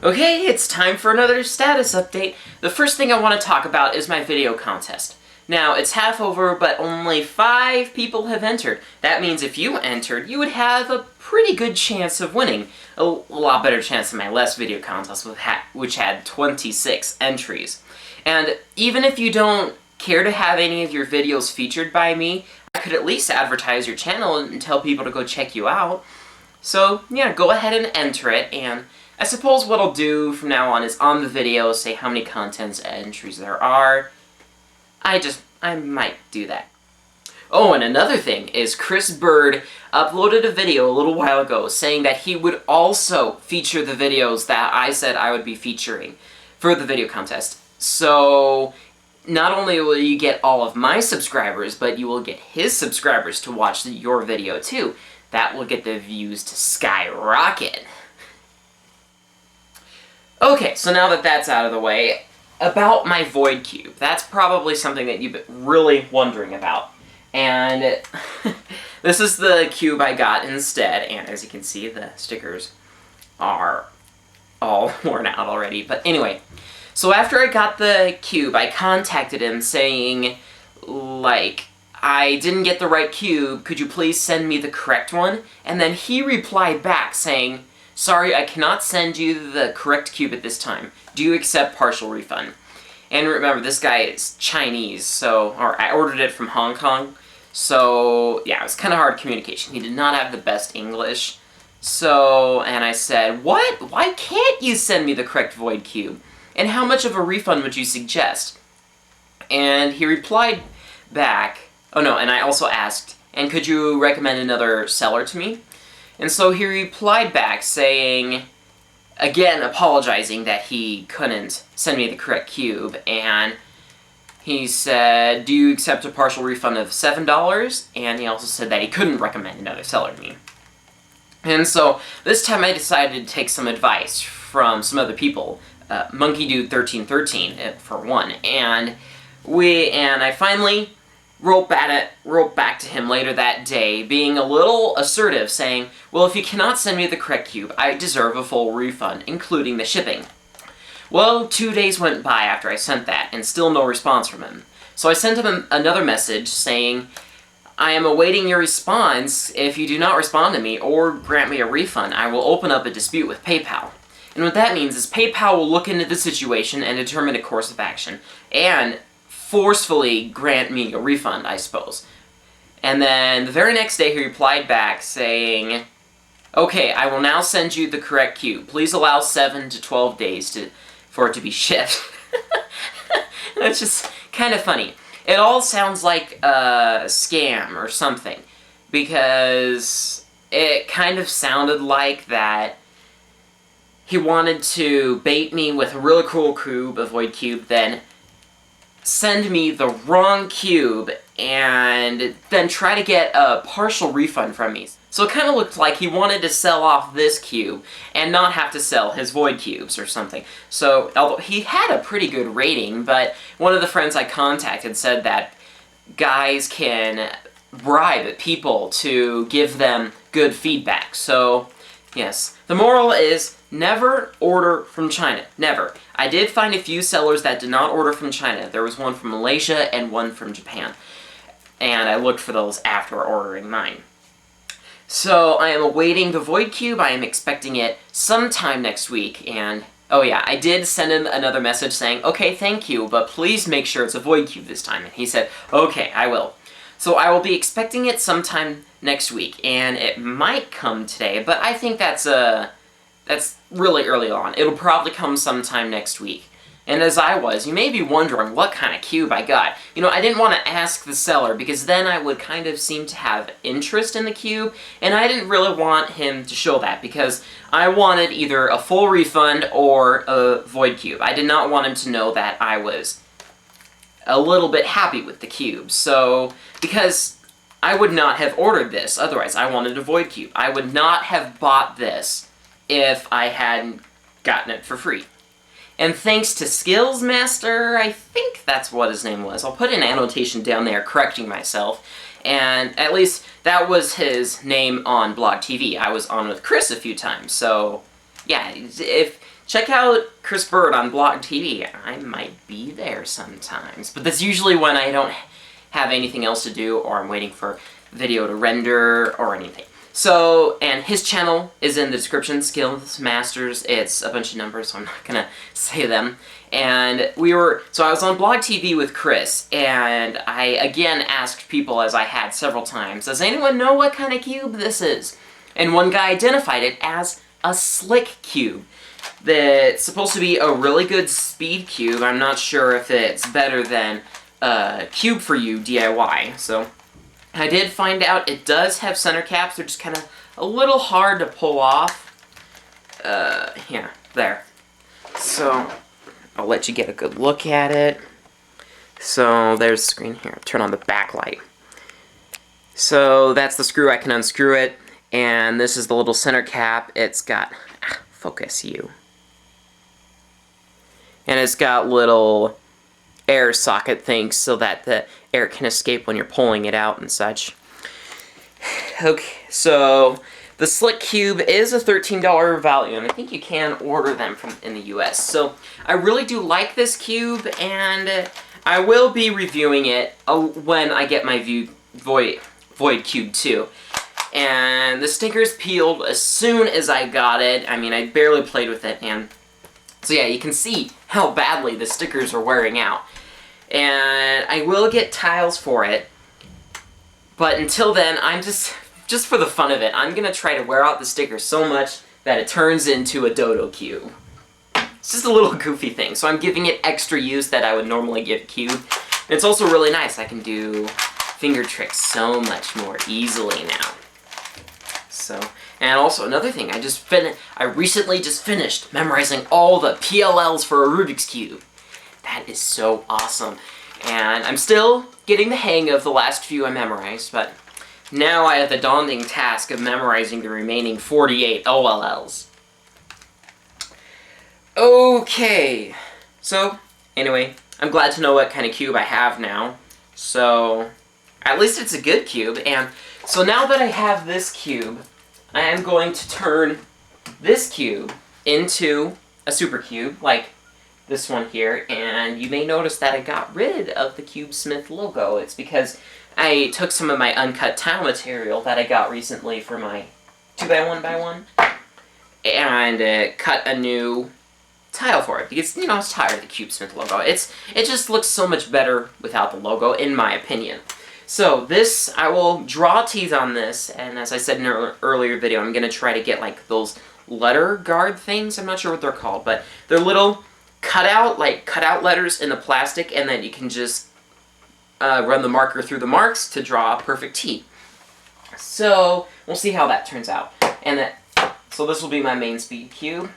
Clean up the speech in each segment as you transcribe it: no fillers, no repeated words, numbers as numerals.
Okay, it's time for another status update. The first thing I want to talk about is my video contest. Now, it's half over, but only 5 people have entered. That means if you entered, you would have a pretty good chance of winning. A lot better chance than my last video contest, which had 26 entries. And even if you don't care to have any of your videos featured by me, I could at least advertise your channel and tell people to go check you out. So, yeah, go ahead and enter it, and I suppose what I'll do from now on is on the video say how many contents entries there are. I might do that. Oh, and another thing is Chris Bird uploaded a video a little while ago saying that he would also feature the videos that I said I would be featuring for the video contest. So, not only will you get all of my subscribers, but you will get his subscribers to watch your video too. That will get the views to skyrocket. Okay, so now that that's out of the way, about my Void Cube. That's probably something that you've been really wondering about. And this is the cube I got instead, and as you can see, the stickers are all worn out already. But anyway, so after I got the cube, I contacted him saying, like, I didn't get the right cube, could you please send me the correct one? And then he replied back saying, sorry, I cannot send you the correct cube at this time. Do you accept partial refund? And remember, this guy is Chinese, or I ordered it from Hong Kong, so yeah, it was kind of hard communication. He did not have the best English. So, and I said, what? Why can't you send me the correct Void Cube? And how much of a refund would you suggest? And he replied back, oh no, and I also asked, and could you recommend another seller to me? And so he replied back saying, again apologizing that he couldn't send me the correct cube, and he said, do you accept a partial refund of $7? And he also said that he couldn't recommend another seller to me. And so this time I decided to take some advice from some other people, MonkeyDude1313 for one, and I finally wrote back to him later that day, being a little assertive, saying, well, if you cannot send me the correct cube, I deserve a full refund, including the shipping. Well, 2 days went by after I sent that, and still no response from him. So I sent him another message saying, I am awaiting your response. If you do not respond to me or grant me a refund, I will open up a dispute with PayPal. And what that means is PayPal will look into the situation and determine a course of action, and forcefully grant me a refund, I suppose. And then the very next day he replied back saying, okay, I will now send you the correct cube. Please allow 7 to 12 days for it to be shipped. That's just kind of funny. It all sounds like a scam or something, because it kind of sounded like that he wanted to bait me with a really cool cube, a Void Cube, then send me the wrong cube, and then try to get a partial refund from me. So it kind of looked like he wanted to sell off this cube, and not have to sell his Void Cubes or something. So, although he had a pretty good rating, but one of the friends I contacted said that guys can bribe people to give them good feedback. So, yes. The moral is, never order from China. Never. I did find a few sellers that did not order from China. There was one from Malaysia and one from Japan. And I looked for those after ordering mine. So, I am awaiting the Void Cube. I am expecting it sometime next week, and oh yeah, I did send him another message saying, okay, thank you, but please make sure it's a Void Cube this time. And he said, okay, I will. So I will be expecting it sometime next week, and it might come today, but I think that's really early on. It'll probably come sometime next week. And as I was, you may be wondering what kind of cube I got. You know, I didn't want to ask the seller, because then I would kind of seem to have interest in the cube, and I didn't really want him to show that, because I wanted either a full refund or a Void Cube. I did not want him to know that I was a little bit happy with the cube, so, because I would not have ordered this, otherwise I wanted a Void Cube. I would not have bought this if I hadn't gotten it for free. And thanks to SkillzMaster, I think that's what his name was. I'll put an annotation down there correcting myself. And at least that was his name on BlogTV. I was on with Chris a few times, so yeah, if check out Chris Bird on BlogTV. I might be there sometimes, but that's usually when I don't have anything else to do or I'm waiting for video to render or anything. So, and his channel is in the description, SkillzMasters. It's a bunch of numbers, so I'm not gonna say them. And so I was on BlogTV with Chris, and I again asked people, as I had several times, does anyone know what kind of cube this is? And one guy identified it as a SlickCube. That's supposed to be a really good speed cube. I'm not sure if it's better than Cube for You DIY, so I did find out it does have center caps. They're just kind of a little hard to pull off. Yeah, there. So, I'll let you get a good look at it. So, there's the screen here. Turn on the backlight. So, that's the screw. I can unscrew it. And this is the little center cap. It's got, focus you. And it's got little air socket things so that the air can escape when you're pulling it out and such. Okay, so the SlickCube is a $13 value, and I think you can order them in the US. So I really do like this cube, and I will be reviewing it when I get my Void Cube 2. And the stickers peeled as soon as I got it. I mean, I barely played with it, and so yeah, you can see how badly the stickers are wearing out. And I will get tiles for it, but until then, I'm just for the fun of it, I'm gonna try to wear out the sticker so much that it turns into a dodo cube. It's just a little goofy thing, so I'm giving it extra use that I would normally give a cube. And it's also really nice. I can do finger tricks so much more easily now. So, and also another thing, I recently just finished memorizing all the PLLs for a Rubik's Cube. That is so awesome. And I'm still getting the hang of the last few I memorized, but now I have the daunting task of memorizing the remaining 48 OLLs. Okay. So, anyway, I'm glad to know what kind of cube I have now. So, at least it's a good cube. And so now that I have this cube, I am going to turn this cube into a super cube, like this one here, and you may notice that I got rid of the CubeSmith logo. It's because I took some of my uncut tile material that I got recently for my 2x1x1 and cut a new tile for it, because, you know, I was tired of the CubeSmith logo. It just looks so much better without the logo, in my opinion. So this, I will draw teeth on this, and as I said in an earlier video, I'm going to try to get like those letter guard things. I'm not sure what they're called, but they're little cutout letters in the plastic, and then you can just run the marker through the marks to draw a perfect T. So we'll see how that turns out. So this will be my main speed cube,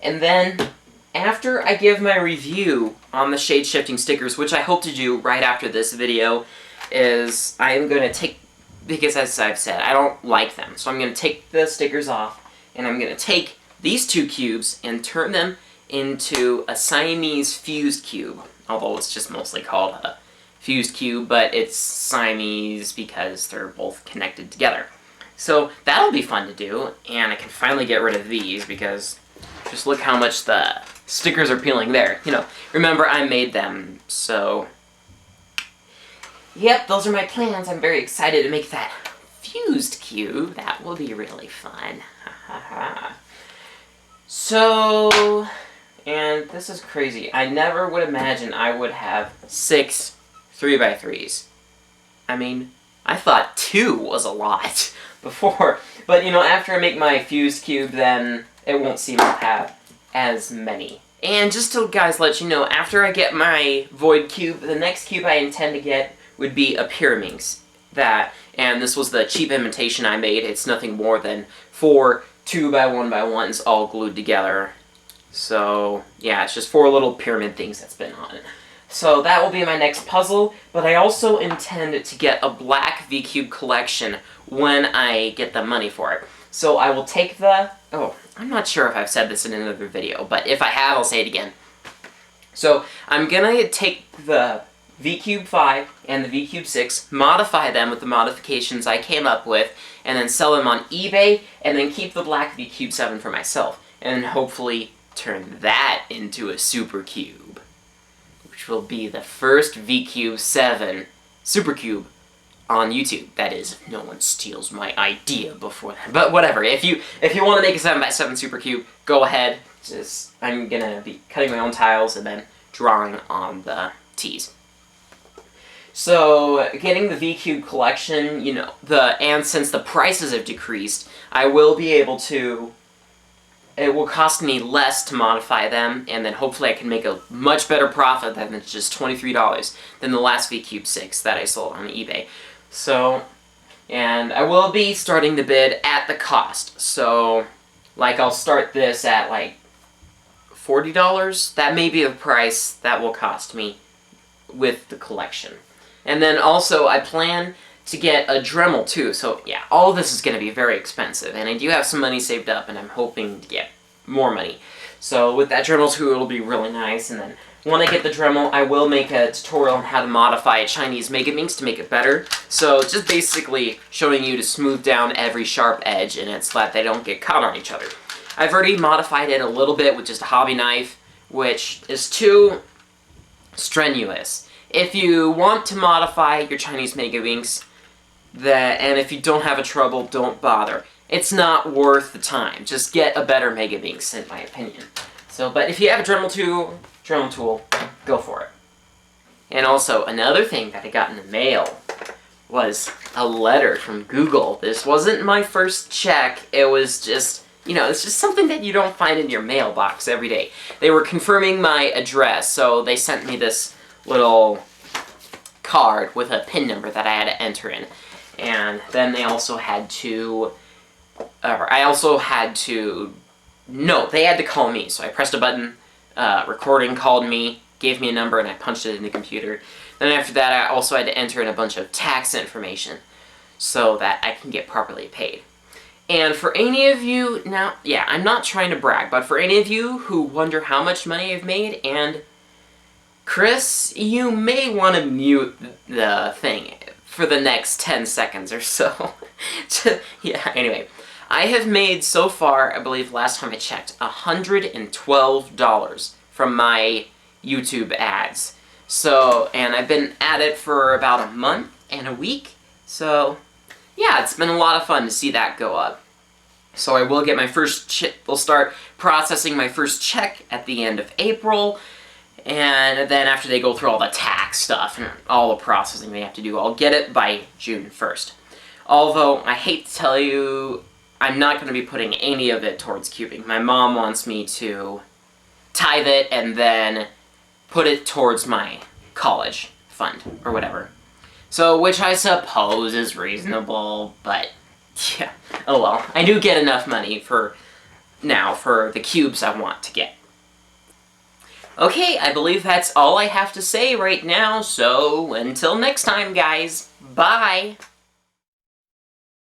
and then after I give my review on the shade shifting stickers, which I hope to do right after this video, is I am going to take, because as I've said, I don't like them, so I'm going to take the stickers off, and I'm going to take these two cubes and turn them into a Siamese fused cube, although it's just mostly called a fused cube, but it's Siamese because they're both connected together. So that'll be fun to do, and I can finally get rid of these, because just look how much the stickers are peeling there. You know, remember I made them, so yep, those are my plans. I'm very excited to make that fused cube. That will be really fun. So, and this is crazy. I never would imagine I would have 6 3x3s. I mean, I thought 2 was a lot before. But, you know, after I make my fused cube, then it won't seem to have as many. And just to, guys, let you know, after I get my Void Cube, the next cube I intend to get would be a Megaminx. And this was the cheap imitation I made. It's nothing more than 4 2x1x1s all glued together. So, yeah, it's just 4 little pyramid things that's been on it. So that will be my next puzzle, but I also intend to get a black V-Cube collection when I get the money for it. So I will take the... Oh, I'm not sure if I've said this in another video, but if I have, I'll say it again. So I'm gonna take the V-Cube 5 and the V-Cube 6, modify them with the modifications I came up with, and then sell them on eBay, and then keep the black V-Cube 7 for myself. and hopefully turn that into a Super Cube, which will be the first VCube 7 Super Cube on YouTube. That is, if no one steals my idea before that. But whatever, if you want to make a 7x7 Super Cube, go ahead. I'm gonna be cutting my own tiles and then drawing on the T's. So, getting the VCube collection, you know, and since the prices have decreased, I will be able to, it will cost me less to modify them, and then hopefully I can make a much better profit than it's just $23 than the last VCube 6 that I sold on eBay. So, and I will be starting the bid at the cost. So, like, I'll start this at, like, $40. That may be the price that will cost me with the collection. And then also, I plan to get a Dremel too, so yeah, all of this is going to be very expensive, and I do have some money saved up, and I'm hoping to get more money. So with that Dremel too, it'll be really nice, and then when I get the Dremel, I will make a tutorial on how to modify a Chinese Megaminx to make it better. So just basically showing you to smooth down every sharp edge in it so that they don't get caught on each other. I've already modified it a little bit with just a hobby knife, which is too strenuous. If you want to modify your Chinese Megaminx, and if you don't have a trouble, don't bother. It's not worth the time. Just get a better Megaminx, in my opinion. So, but if you have a Dremel tool, go for it. And also, another thing that I got in the mail was a letter from Google. This wasn't my first check. It was just, you know, it's just something that you don't find in your mailbox every day. They were confirming my address, so they sent me this little card with a PIN number that I had to enter in. And then they also had to, no, they had to call me. So I pressed a button, recording called me, gave me a number, and I punched it in the computer. Then after that, I also had to enter in a bunch of tax information so that I can get properly paid. And for any of you, now, yeah, I'm not trying to brag, but for any of you who wonder how much money I've made, and Chris, you may want to mute the thing for the next 10 seconds or so. Yeah, anyway. I have made so far, I believe last time I checked, $112 from my YouTube ads. So, and I've been at it for about a month and a week. So, yeah, it's been a lot of fun to see that go up. So I will get my first we'll start processing my first check at the end of April. And then after they go through all the tax stuff and all the processing they have to do, I'll get it by June 1st. Although, I hate to tell you, I'm not going to be putting any of it towards cubing. My mom wants me to tithe it and then put it towards my college fund, or whatever. So, which I suppose is reasonable, but yeah, oh well. I do get enough money for the cubes I want to get. Okay, I believe that's all I have to say right now, so until next time, guys, bye!